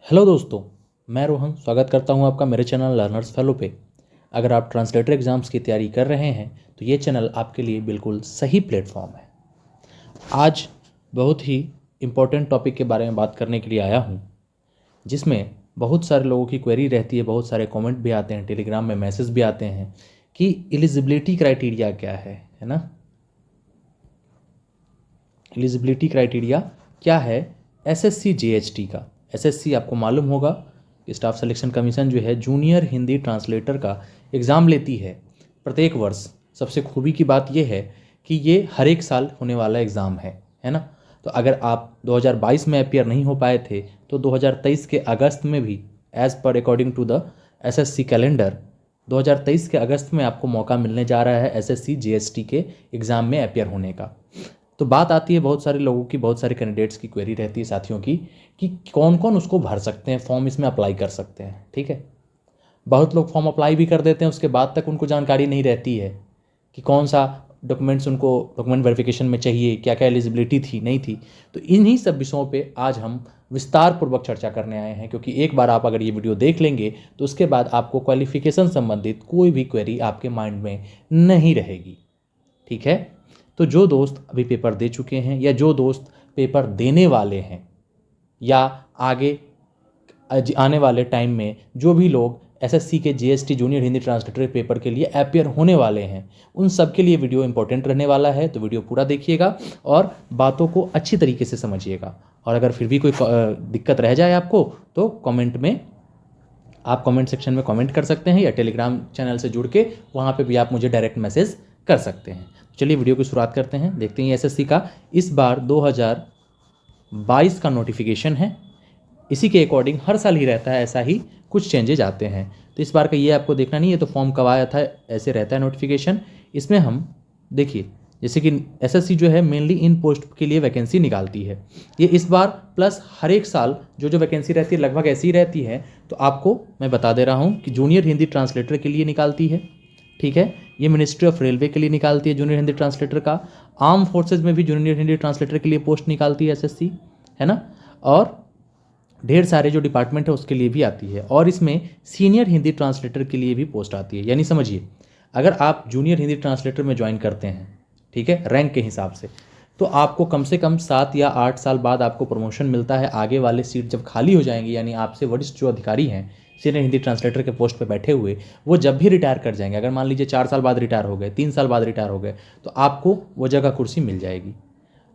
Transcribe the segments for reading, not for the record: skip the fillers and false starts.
Hello दोस्तों, मैं रोहन स्वागत करता हूं आपका मेरे चैनल लर्नर्स फेलो पे। अगर आप ट्रांसलेटर एग्ज़ाम्स की तैयारी कर रहे हैं तो ये चैनल आपके लिए बिल्कुल सही प्लेटफॉर्म है। आज बहुत ही इम्पोर्टेंट टॉपिक के बारे में बात करने के लिए आया हूं, जिसमें बहुत सारे लोगों की क्वेरी रहती है, बहुत सारे कमेंट भी आते हैं, टेलीग्राम में मैसेज भी आते हैं कि एलिजिबिलिटी क्राइटेरिया क्या है ना। एलिजिबिलिटी क्राइटेरिया क्या है एसएससी जीएचटी का। एसएससी आपको मालूम होगा कि स्टाफ सिलेक्शन कमीशन जो है जूनियर हिंदी ट्रांसलेटर का एग्ज़ाम लेती है प्रत्येक वर्ष। सबसे खूबी की बात यह है कि ये हर एक साल होने वाला एग्ज़ाम है ना। तो अगर आप 2022 में अपियर नहीं हो पाए थे तो 2023 के अगस्त में भी as per according to the SSC calendar 2023 के अगस्त में आपको मौका मिलने जा रहा है एसएससी जीएसटी के एग्ज़ाम में अपियर होने का। तो बात आती है बहुत सारे लोगों की, बहुत सारे कैंडिडेट्स की क्वेरी रहती है साथियों की कि कौन कौन उसको भर सकते हैं, फॉर्म इसमें अप्लाई कर सकते हैं। ठीक है, बहुत लोग फॉर्म अप्लाई भी कर देते हैं, उसके बाद तक उनको जानकारी नहीं रहती है कि कौन सा डॉक्यूमेंट्स उनको डॉक्यूमेंट वेरिफिकेशन में चाहिए, क्या क्या एलिजिबिलिटी थी नहीं थी। तो इन्हीं सब विषयों पे आज हम विस्तार पूर्वक चर्चा करने आए हैं, क्योंकि एक बार आप अगर ये वीडियो देख लेंगे तो उसके बाद आपको क्वालिफिकेशन संबंधित कोई भी क्वेरी आपके माइंड में नहीं रहेगी। ठीक है, तो जो दोस्त अभी पेपर दे चुके हैं या जो दोस्त पेपर देने वाले हैं या आगे आने वाले टाइम में जो भी लोग एसएससी के GST junior Hindi translator paper के लिए अपियर होने वाले हैं, उन सब के लिए वीडियो इंपॉर्टेंट रहने वाला है। तो वीडियो पूरा देखिएगा और बातों को अच्छी तरीके से समझिएगा। और अगर फिर भी कोई दिक्कत रह जाए आपको तो आप कमेंट सेक्शन में कमेंट कर सकते हैं या टेलीग्राम चैनल से जुड़ के वहाँ पे भी आप मुझे डायरेक्ट मैसेज कर सकते हैं। चलिए वीडियो की शुरुआत करते हैं। देखते हैं एसएससी का इस बार 2022 का नोटिफिकेशन है। इसी के अकॉर्डिंग हर साल ही रहता है, ऐसा ही कुछ चेंजेज आते हैं। तो इस बार का ये आपको देखना नहीं है, तो फॉर्म कब आया था ऐसे रहता है नोटिफिकेशन। इसमें हम देखिए, जैसे कि एसएससी जो है मेनली इन पोस्ट के लिए वैकेंसी निकालती है। ये इस बार प्लस हर एक साल जो वैकेंसी रहती है लगभग ऐसी ही रहती है। तो आपको मैं बता दे रहा हूँ कि जूनियर हिंदी ट्रांसलेटर के लिए निकालती है। ठीक है, ये मिनिस्ट्री ऑफ रेलवे के लिए निकालती है जूनियर हिंदी ट्रांसलेटर का। आर्म फोर्सेज में भी जूनियर हिंदी ट्रांसलेटर के लिए पोस्ट निकालती है एसएससी, है ना। और ढेर सारे जो डिपार्टमेंट है उसके लिए भी आती है। और इसमें सीनियर हिंदी ट्रांसलेटर के लिए भी पोस्ट आती है। यानी समझिए, अगर आप जूनियर हिंदी ट्रांसलेटर में ज्वाइन करते हैं, ठीक है, रैंक के हिसाब से, तो आपको कम से कम 7 या 8 साल बाद आपको प्रमोशन मिलता है। आगे वाले सीट जब खाली हो जाएंगे, यानी आपसे वरिष्ठ जो अधिकारी हैं सीनियर हिंदी ट्रांसलेटर के पोस्ट पे बैठे हुए, वो जब भी रिटायर कर जाएंगे, अगर मान लीजिए 4 साल बाद रिटायर हो गए, 3 साल बाद रिटायर हो गए, तो आपको वो जगह कुर्सी मिल जाएगी।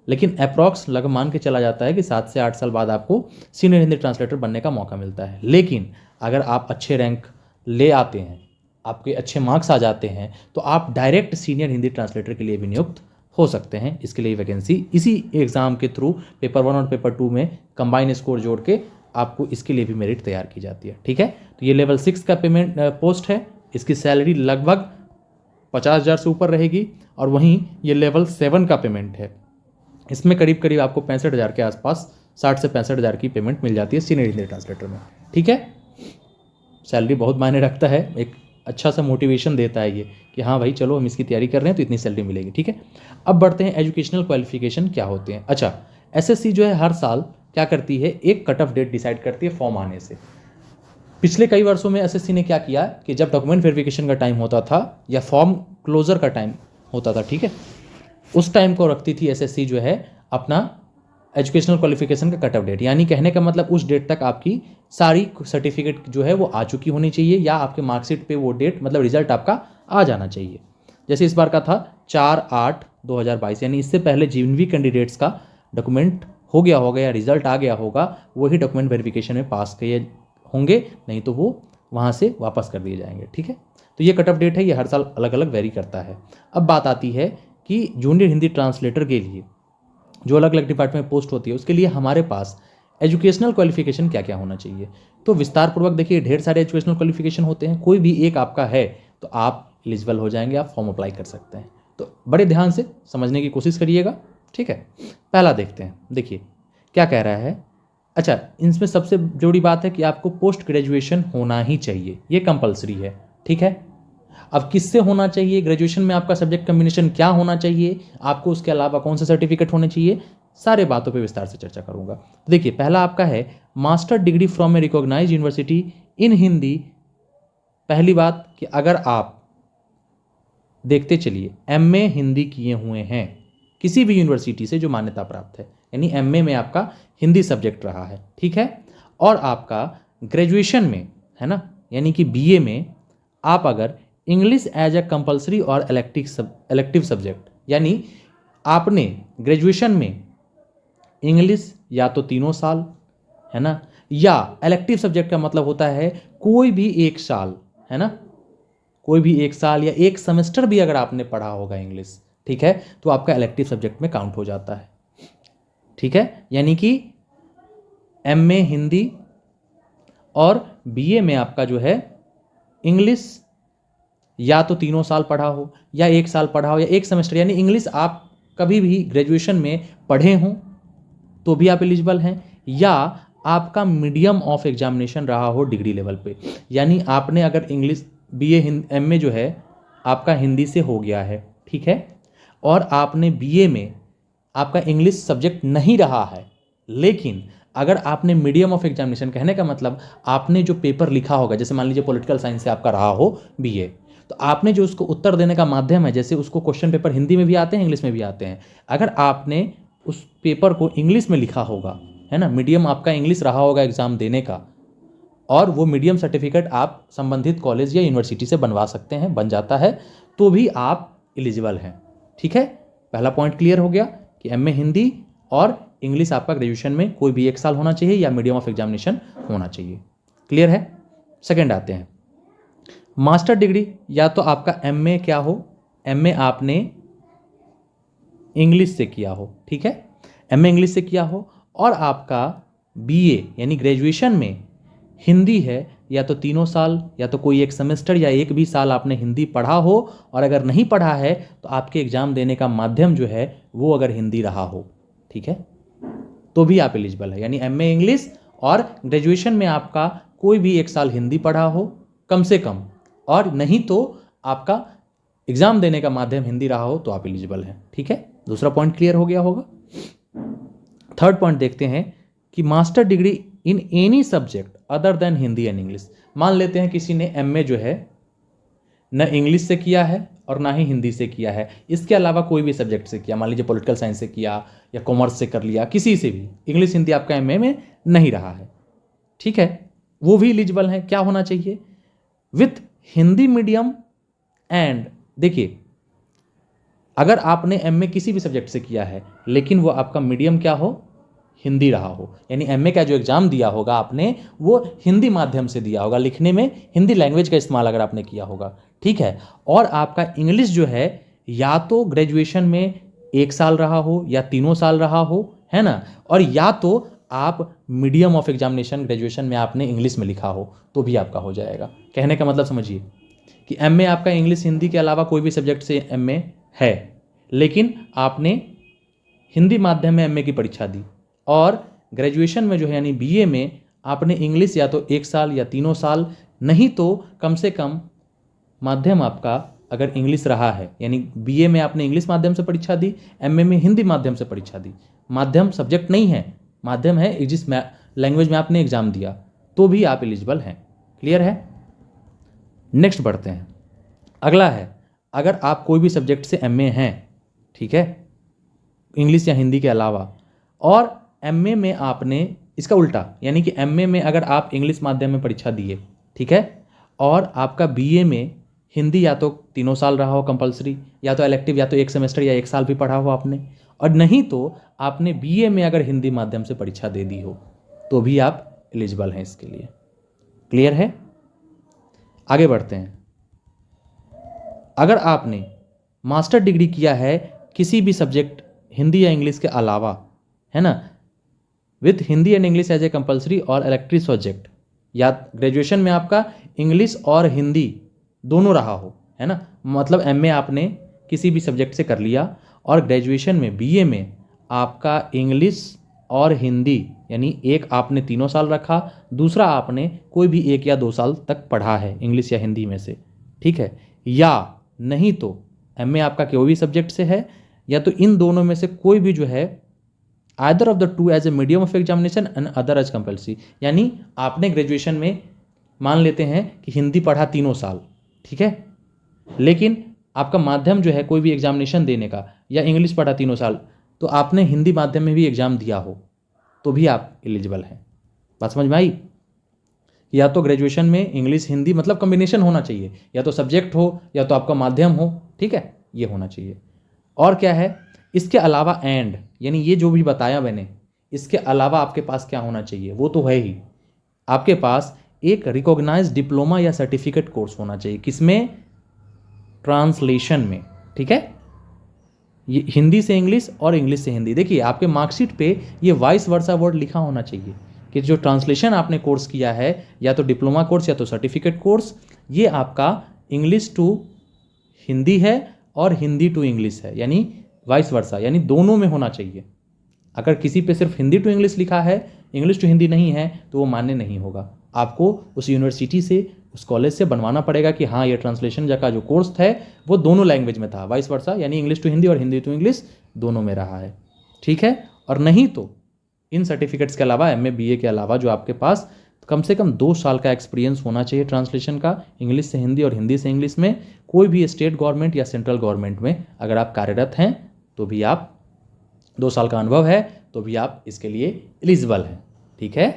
लेकिन अप्रॉक्स लगभग मान के चला जाता है कि 7 से 8 साल बाद आपको सीनियर हिंदी ट्रांसलेटर बनने का मौका मिलता है। लेकिन अगर आप अच्छे रैंक ले आते हैं, आपके अच्छे मार्क्स आ जाते हैं, तो आप डायरेक्ट सीनियर हिंदी ट्रांसलेटर के लिए भी नियुक्त हो सकते हैं। इसके लिए वैकेंसी इसी एग्ज़ाम के थ्रू पेपर 1 और पेपर 2 में कंबाइन स्कोर जोड़ के आपको इसके लिए भी मेरिट तैयार की जाती है। ठीक है, तो ये लेवल 6 का पेमेंट पोस्ट है। इसकी सैलरी लगभग 50,000 से ऊपर रहेगी। और वहीं ये लेवल 7 का पेमेंट है, इसमें करीब करीब आपको 65,000 के आसपास, 60 से 65,000 की पेमेंट मिल जाती है सीनियर हिंदी ट्रांसलेटर में। ठीक है, सैलरी बहुत मायने रखता है, एक अच्छा सा मोटिवेशन देता है ये कि हाँ भाई चलो हम इसकी तैयारी कर रहे हैं तो इतनी सैलरी मिलेगी। ठीक है, अब बढ़ते हैं एजुकेशनल क्वालिफिकेशन क्या होते हैं। अच्छा, एसएससी जो है हर साल क्या करती है, एक कट ऑफ डेट डिसाइड करती है फॉर्म आने से। पिछले कई वर्षों में एसएससी ने क्या किया कि जब डॉक्यूमेंट वेरिफिकेशन का टाइम होता था या फॉर्म क्लोजर का टाइम होता था, ठीक है, उस टाइम को रखती थी एसएससी जो है अपना एजुकेशनल क्वालिफिकेशन का कट ऑफ डेट। यानी कहने का मतलब उस डेट तक आपकी सारी सर्टिफिकेट जो है वो आ चुकी होनी चाहिए, या आपके मार्कशीट पे वो डेट मतलब रिजल्ट आपका आ जाना चाहिए। जैसे इस बार का था 4/8/2022, यानी इससे पहले जिन भी कैंडिडेट्स का डॉक्यूमेंट हो गया होगा या रिजल्ट आ गया होगा, वही डॉक्यूमेंट वेरिफिकेशन में पास किए होंगे, नहीं तो वो वहाँ से वापस कर दिए जाएंगे। ठीक है, तो ये कट ऑफ डेट है, ये हर साल अलग अलग वेरी करता है। अब बात आती है कि जूनियर हिंदी ट्रांसलेटर के लिए जो अलग अलग डिपार्टमेंट में पोस्ट होती है, उसके लिए हमारे पास एजुकेशनल क्वालिफिकेशन क्या क्या होना चाहिए। तो विस्तार पूर्वक देखिए, ढेर सारे एजुकेशनल क्वालिफिकेशन होते हैं, कोई भी एक आपका है तो आप एलिजिबल हो जाएंगे, आप फॉर्म अप्लाई कर सकते हैं। तो बड़े ध्यान से समझने की कोशिश करिएगा। ठीक है, पहला देखते हैं, देखिए क्या कह रहा है। अच्छा, इनमें सबसे जरूरी बात है कि आपको पोस्ट ग्रेजुएशन होना ही चाहिए, ये कंपलसरी है। ठीक है, अब किससे होना चाहिए, ग्रेजुएशन में आपका सब्जेक्ट कम्बिनेशन क्या होना चाहिए, आपको उसके अलावा कौन से सर्टिफिकेट होने चाहिए, सारे बातों पे विस्तार से चर्चा करूंगा। देखिए, पहला आपका है master degree from a recognised university in Hindi. पहली बात कि अगर आप देखते चलिए एमए हिंदी किए हुए हैं किसी भी यूनिवर्सिटी से जो मान्यता प्राप्त है, यानी एमए में आपका हिंदी सब्जेक्ट रहा है, ठीक है, और आपका ग्रेजुएशन में है ना, यानी कि बीए में आप अगर इंग्लिश एज ए कंपलसरी और इलेक्टिव सब्जेक्ट, यानी आपने ग्रेजुएशन में इंग्लिश या तो 3 साल है ना, या इलेक्टिव सब्जेक्ट का मतलब होता है कोई भी 1 साल है ना, कोई भी 1 साल या 1 सेमेस्टर भी अगर आपने पढ़ा होगा इंग्लिश, ठीक है, तो आपका इलेक्टिव सब्जेक्ट में काउंट हो जाता है, ठीक है। यानी कि एमए हिंदी और बीए में आपका जो है इंग्लिश या तो 3 साल पढ़ा हो या 1 साल पढ़ा हो या 1 सेमेस्टर, यानी इंग्लिश आप कभी भी ग्रेजुएशन में पढ़े हों तो भी आप एलिजिबल हैं, या आपका मीडियम ऑफ एग्जामिनेशन रहा हो डिग्री लेवल पे, यानी आपने अगर इंग्लिश बीए एमए जो है आपका हिंदी से हो गया है, ठीक है, और आपने बीए में आपका इंग्लिश सब्जेक्ट नहीं रहा है, लेकिन अगर आपने मीडियम ऑफ एग्जामिनेशन, कहने का मतलब आपने जो पेपर लिखा होगा, जैसे मान लीजिए पॉलिटिकल साइंस से आपका रहा हो बीए, तो आपने जो उसको उत्तर देने का माध्यम है, जैसे उसको क्वेश्चन पेपर हिंदी में भी आते हैं इंग्लिश में भी आते हैं, अगर आपने उस पेपर को इंग्लिश में लिखा होगा है ना, मीडियम आपका इंग्लिश रहा होगा एग्जाम देने का, और वो मीडियम सर्टिफिकेट आप संबंधित कॉलेज या यूनिवर्सिटी से बनवा सकते हैं, बन जाता है, तो भी आप एलिजिबल हैं, ठीक है। पहला पॉइंट क्लियर हो गया कि एमए हिंदी और इंग्लिश आपका ग्रेजुएशन में कोई भी 1 साल होना चाहिए या मीडियम ऑफ एग्जामिनेशन होना चाहिए, क्लियर है। सेकेंड आते हैं मास्टर डिग्री, या तो आपका एमए क्या हो, एमए आपने इंग्लिश से किया हो, ठीक है, एमए इंग्लिश से किया हो, और आपका बीए यानी ग्रेजुएशन में हिंदी है, या तो 3 साल या तो कोई 1 सेमेस्टर या 1 भी साल आपने हिंदी पढ़ा हो, और अगर नहीं पढ़ा है तो आपके एग्जाम देने का माध्यम जो है वो अगर हिंदी रहा हो, ठीक है, तो भी आप एलिजिबल है। यानी एमए इंग्लिश और ग्रेजुएशन में आपका कोई भी 1 साल हिंदी पढ़ा हो कम से कम, और नहीं तो आपका एग्जाम देने का माध्यम हिंदी रहा हो, तो आप एलिजिबल हैं, ठीक है। दूसरा पॉइंट क्लियर हो गया होगा। थर्ड पॉइंट देखते हैं कि master degree in any subject other than Hindi and English. मान लेते हैं किसी ने एमए जो है न इंग्लिश से किया है और ना ही हिंदी से किया है, इसके अलावा कोई भी सब्जेक्ट से किया, मान लीजिए पॉलिटिकल साइंस से किया या कॉमर्स से कर लिया, किसी से भी, इंग्लिश हिंदी आपका एमए में नहीं रहा है, ठीक है, वो भी एलिजिबल है। क्या होना चाहिए, विथ हिंदी मीडियम एंड, देखिए अगर आपने एमए किसी भी सब्जेक्ट से किया है लेकिन वो आपका मीडियम क्या हो, हिंदी रहा हो, यानी एमए का जो एग्जाम दिया होगा आपने वो हिंदी माध्यम से दिया होगा, लिखने में हिंदी लैंग्वेज का इस्तेमाल अगर आपने किया होगा, ठीक है, और आपका इंग्लिश जो है या तो ग्रेजुएशन में 1 साल रहा हो या 3 साल रहा हो, है ना, और या तो आप मीडियम ऑफ एग्जामिनेशन ग्रेजुएशन में आपने इंग्लिश में लिखा हो, तो भी आपका हो जाएगा। कहने का मतलब समझिए कि एमए आपका इंग्लिश हिंदी के अलावा कोई भी सब्जेक्ट से एमए है, लेकिन आपने हिंदी माध्यम में एमए की परीक्षा दी, और ग्रेजुएशन में जो है यानी बीए में आपने इंग्लिश या तो 1 साल या 3 साल, नहीं तो कम से कम माध्यम आपका अगर इंग्लिश रहा है, यानी बीए में आपने इंग्लिश माध्यम से परीक्षा दी, एमए में हिंदी माध्यम से परीक्षा दी, माध्यम सब्जेक्ट नहीं है, माध्यम है जिस लैंग्वेज में आपने एग्जाम दिया, तो भी आप एलिजिबल हैं। क्लियर है। नेक्स्ट बढ़ते हैं। अगला है, अगर आप कोई भी सब्जेक्ट से एमए हैं, ठीक है, इंग्लिश या हिंदी के अलावा, और एमए में आपने इसका उल्टा, यानी कि एमए में अगर आप इंग्लिश माध्यम में परीक्षा दिए, ठीक है, और आपका बीए में हिंदी या तो 3 साल रहा हो कंपलसरी, या तो इलेक्टिव या तो 1 सेमेस्टर या 1 साल भी पढ़ा हो आपने, और नहीं तो आपने बीए में अगर हिंदी माध्यम से परीक्षा दे दी हो, तो भी आप एलिजिबल हैं इसके लिए। क्लियर है। आगे बढ़ते हैं। अगर आपने मास्टर डिग्री किया है किसी भी सब्जेक्ट हिंदी या इंग्लिश के अलावा, है ना, with Hindi and English as a compulsory और इलेक्टिव सब्जेक्ट, या ग्रेजुएशन में आपका इंग्लिश और हिंदी दोनों रहा हो, है ना, मतलब एमए आपने किसी भी सब्जेक्ट से कर लिया और ग्रेजुएशन में बीए में आपका इंग्लिश और हिंदी, यानी एक आपने 3 साल रखा, दूसरा आपने कोई भी 1 या 2 साल तक पढ़ा है इंग्लिश या हिंदी में से, ठीक है, या नहीं तो एमए आपका कोई भी सब्जेक्ट से है, या तो इन दोनों में से कोई भी जो है either of the two as a medium of examination and other as compulsory. यानी आपने ग्रेजुएशन में मान लेते हैं कि हिंदी पढ़ा 3 साल, ठीक है, लेकिन आपका माध्यम जो है कोई भी एग्जामिनेशन देने का, या इंग्लिश पढ़ा 3 साल, तो आपने हिंदी माध्यम में भी एग्जाम दिया हो तो भी आप एलिजिबल हैं। बात समझ में आई? या तो ग्रेजुएशन में इंग्लिश हिंदी मतलब कॉम्बिनेशन होना चाहिए, या तो सब्जेक्ट हो या तो आपका माध्यम हो, ठीक है, ये होना चाहिए। और क्या है इसके अलावा, एंड यानी ये जो भी बताया मैंने, इसके अलावा आपके पास क्या होना चाहिए, वो तो है ही, आपके पास एक रिकॉग्नाइज्ड डिप्लोमा या सर्टिफिकेट कोर्स होना चाहिए। किसमें? ट्रांसलेशन में, ठीक है, ये हिंदी से इंग्लिश और इंग्लिश से हिंदी। देखिए आपके मार्कशीट पे ये वाइस वर्सा वर्ड लिखा होना चाहिए कि जो ट्रांसलेशन आपने कोर्स किया है, या तो डिप्लोमा कोर्स या तो सर्टिफिकेट कोर्स, ये आपका इंग्लिश टू हिंदी है और हिंदी टू इंग्लिश है, यानी वाइस वर्सा, यानी दोनों में होना चाहिए। अगर किसी पे सिर्फ हिंदी टू इंग्लिश लिखा है, इंग्लिश टू हिंदी नहीं है, तो वो मान्य नहीं होगा। आपको उस यूनिवर्सिटी से, उस कॉलेज से बनवाना पड़ेगा कि हाँ ये ट्रांसलेशन का जो कोर्स है वो दोनों लैंग्वेज में था, वाइस वर्सा, यानी इंग्लिश टू हिंदी और हिंदी टू इंग्लिश दोनों में रहा है, ठीक है। और नहीं तो इन सर्टिफिकेट्स के अलावा, एमए बीए के अलावा, जो आपके पास कम से कम 2 साल का एक्सपीरियंस होना चाहिए ट्रांसलेशन का, इंग्लिश से हिंदी और हिंदी से इंग्लिश में। कोई भी स्टेट गवर्नमेंट या सेंट्रल गवर्नमेंट में अगर आप कार्यरत हैं तो भी आप, 2 साल का अनुभव है तो भी आप इसके लिए एलिजिबल हैं, ठीक है।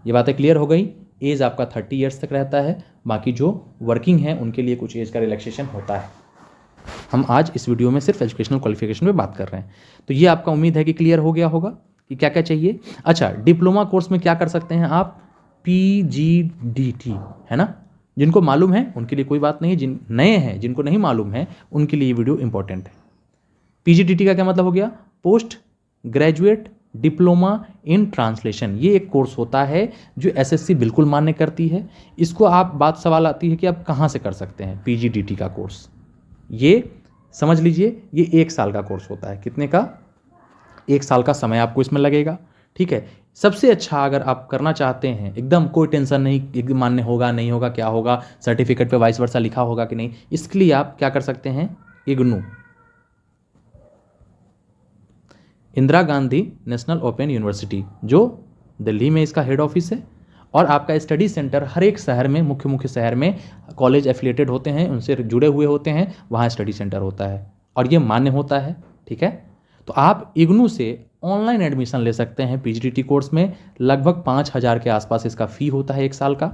ये बातें क्लियर हो गई। एज आपका 30 ईयर्स तक रहता है, बाकी जो वर्किंग है उनके लिए कुछ एज का रिलैक्सेशन होता है। हम आज इस वीडियो में सिर्फ एजुकेशनल क्वालिफिकेशन पे बात कर रहे हैं। तो ये आपका उम्मीद है कि क्लियर हो गया होगा कि क्या क्या चाहिए। अच्छा, डिप्लोमा कोर्स में क्या कर सकते हैं आप? PGDT, है ना, जिनको मालूम है उनके लिए कोई बात नहीं है, जिन नए हैं जिनको नहीं मालूम है उनके लिए ये वीडियो इंपॉर्टेंट है। PGDT का क्या मतलब हो गया? Post graduate diploma in translation. ये एक कोर्स होता है जो SSC बिल्कुल मान्य करती है। इसको आप बात सवाल आती है कि आप कहाँ से कर सकते हैं PGDT का कोर्स। ये समझ लीजिए, ये 1 साल का कोर्स होता है। कितने का? 1 साल का समय आपको इसमें लगेगा, ठीक है। सबसे अच्छा अगर आप करना चाहते हैं, एकदम कोई टेंशन नहीं, एकदम मान्य होगा नहीं होगा, क्या होगा, सर्टिफिकेट पे वाइस वर्सा लिखा होगा कि नहीं, इसके लिए आप क्या कर सकते हैं? IGNOU, Indira Gandhi national open university, जो दिल्ली में इसका हेड ऑफिस है। और आपका स्टडी सेंटर हर एक शहर में, मुख्य मुख्य शहर में कॉलेज एफिलिएटेड होते हैं, उनसे जुड़े हुए होते हैं, वहाँ स्टडी सेंटर होता है और ये मान्य होता है, ठीक है। तो आप इग्नू से ऑनलाइन एडमिशन ले सकते हैं PGDT कोर्स में। लगभग 5,000 के आसपास इसका फ़ी होता है 1 साल का।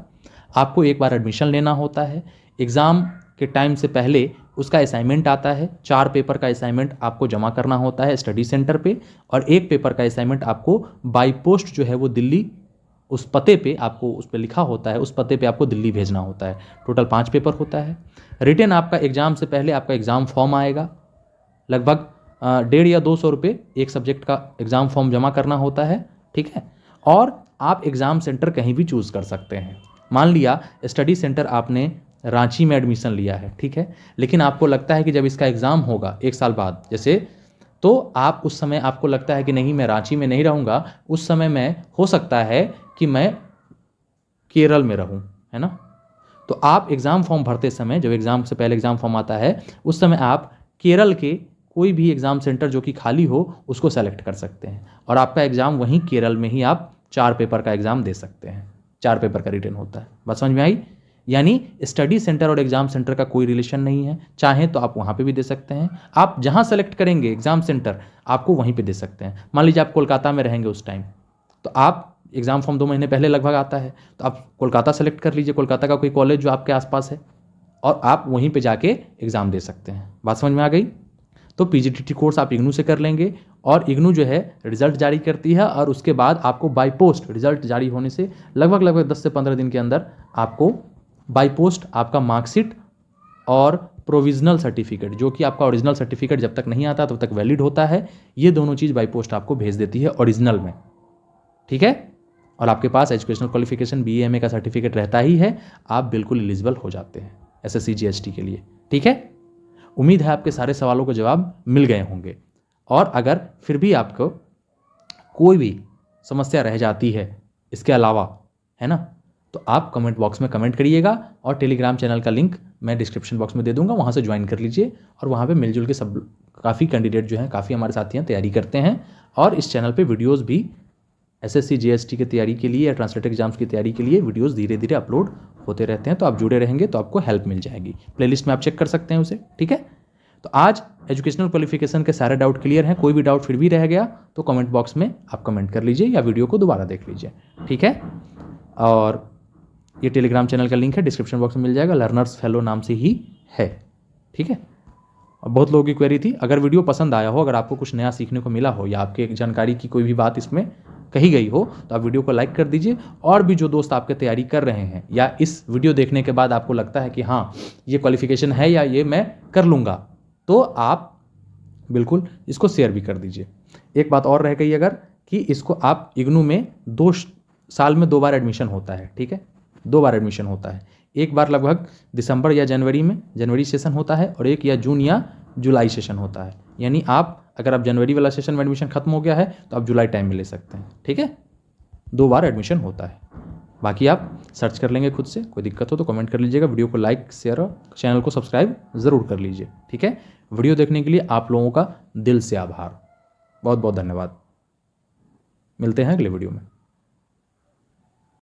आपको एक बार एडमिशन लेना होता है। एग्ज़ाम के टाइम से पहले उसका असाइनमेंट आता है। 4 पेपर का असाइनमेंट आपको जमा करना होता है स्टडी सेंटर पे, और 1 पेपर का असाइनमेंट आपको बाई पोस्ट जो है वो दिल्ली, उस पते पे आपको, उस पर लिखा होता है, उस पते पे आपको दिल्ली भेजना होता है। टोटल 5 पेपर होता है। रिटन आपका एग्ज़ाम से पहले आपका एग्ज़ाम फॉर्म आएगा। लगभग 150 या 200 रुपये एक सब्जेक्ट का एग्ज़ाम फॉर्म जमा करना होता है, ठीक है। और आप एग्ज़ाम सेंटर कहीं भी चूज़ कर सकते हैं। मान लिया स्टडी सेंटर आपने रांची में एडमिशन लिया है, ठीक है, लेकिन आपको लगता है कि जब इसका एग्ज़ाम होगा 1 साल बाद जैसे, तो आप उस समय आपको लगता है कि नहीं मैं रांची में नहीं रहूँगा, उस समय मैं, हो सकता है कि मैं केरल में रहूँ, है ना। तो आप एग्ज़ाम फॉर्म भरते समय, जब एग्ज़ाम से पहले एग्ज़ाम फॉर्म आता है, उस समय आप केरल के कोई भी एग्ज़ाम सेंटर जो कि खाली हो उसको सेलेक्ट कर सकते हैं, और आपका एग्ज़ाम वहीं केरल में ही आप 4 पेपर का एग्ज़ाम दे सकते हैं। 4 पेपर का रिटन होता है। बात समझ में आई? यानी स्टडी सेंटर और एग्ज़ाम सेंटर का कोई रिलेशन नहीं है। चाहें तो आप वहाँ पे भी दे सकते हैं। आप जहाँ सेलेक्ट करेंगे एग्ज़ाम सेंटर, आपको वहीं पे दे सकते हैं। मान लीजिए आप कोलकाता में रहेंगे उस टाइम, तो आप एग्ज़ाम फॉर्म 2 महीने पहले लगभग आता है, तो आप कोलकाता सेलेक्ट कर लीजिए, कोलकाता का कोई कॉलेज जो आपके आसपास है, और आप वहीं पे जाके एग्ज़ाम दे सकते हैं। बात समझ में आ गई? तो PGDT कोर्स आप इग्नू से कर लेंगे, और इग्नू जो है रिजल्ट जारी करती है, और उसके बाद आपको बाई पोस्ट, रिजल्ट जारी होने से लगभग 10 से 15 दिन के अंदर आपको बाई पोस्ट आपका मार्कशीट और प्रोविजनल सर्टिफिकेट, जो कि आपका ओरिजिनल सर्टिफिकेट जब तक नहीं आता तब तक वैलिड होता है, ये दोनों चीज़ बाई पोस्ट आपको भेज देती है ओरिजिनल में, ठीक है। और आपके पास एजुकेशनल क्वालिफिकेशन BA MA का सर्टिफिकेट रहता ही है, आप बिल्कुल एलिजिबल हो जाते हैं SSC GST के लिए, ठीक है। उम्मीद है आपके सारे सवालों के जवाब मिल गए होंगे, और अगर फिर भी आपको कोई भी समस्या रह जाती है इसके अलावा, है ना, तो आप कमेंट बॉक्स में कमेंट करिएगा, और टेलीग्राम चैनल का लिंक मैं डिस्क्रिप्शन बॉक्स में दे दूंगा, वहाँ से ज्वाइन कर लीजिए और वहाँ पे मिलजुल के सब काफ़ी कैंडिडेट जो हैं, काफ़ी हमारे साथी हैं, तैयारी करते हैं। और इस चैनल पे वीडियोस भी SSC GST की तैयारी के लिए या ट्रांसलेटर एग्जाम्स की तैयारी के लिए वीडियोस धीरे धीरे अपलोड होते रहते हैं, तो आप जुड़े रहेंगे तो आपको हेल्प मिल जाएगी। प्लेलिस्ट में आप चेक कर सकते हैं उसे, ठीक है। तो आज एजुकेशनल क्वालिफिकेशन के सारे डाउट क्लियर हैं। कोई भी डाउट फिर भी रह गया तो कमेंट बॉक्स में आप कमेंट कर लीजिए या वीडियो को दोबारा देख लीजिए, ठीक है। और ये टेलीग्राम चैनल का लिंक है, डिस्क्रिप्शन बॉक्स में मिल जाएगा, लर्नर्स फेलो नाम से ही है, ठीक है। और बहुत लोगों की क्वेरी थी, अगर वीडियो पसंद आया हो, अगर आपको कुछ नया सीखने को मिला हो या आपके जानकारी की कोई भी बात इसमें कही गई हो तो आप वीडियो को लाइक कर दीजिए। और भी जो दोस्त आपके तैयारी कर रहे हैं या इस वीडियो देखने के बाद आपको लगता है कि हाँ ये क्वालिफिकेशन है या ये मैं कर लूँगा, तो आप बिल्कुल इसको शेयर भी कर दीजिए। एक बात और रह गई अगर, कि इसको आप इग्नू में 2 साल में 2 बार एडमिशन होता है, ठीक है, 2 बार एडमिशन होता है। एक बार लगभग दिसंबर या जनवरी सेशन होता है और एक या जून या जुलाई सेशन होता है। यानी आप अगर आप जनवरी वाला सेशन में एडमिशन खत्म हो गया है तो आप जुलाई टाइम में ले सकते हैं, ठीक है। 2 बार एडमिशन होता है, बाकी आप सर्च कर लेंगे खुद से। कोई दिक्कत हो तो कमेंट कर लीजिएगा, वीडियो को लाइक शेयर और चैनल को सब्सक्राइब ज़रूर कर लीजिए, ठीक है। वीडियो देखने के लिए आप लोगों का दिल से आभार, बहुत बहुत धन्यवाद। मिलते हैं अगले वीडियो में।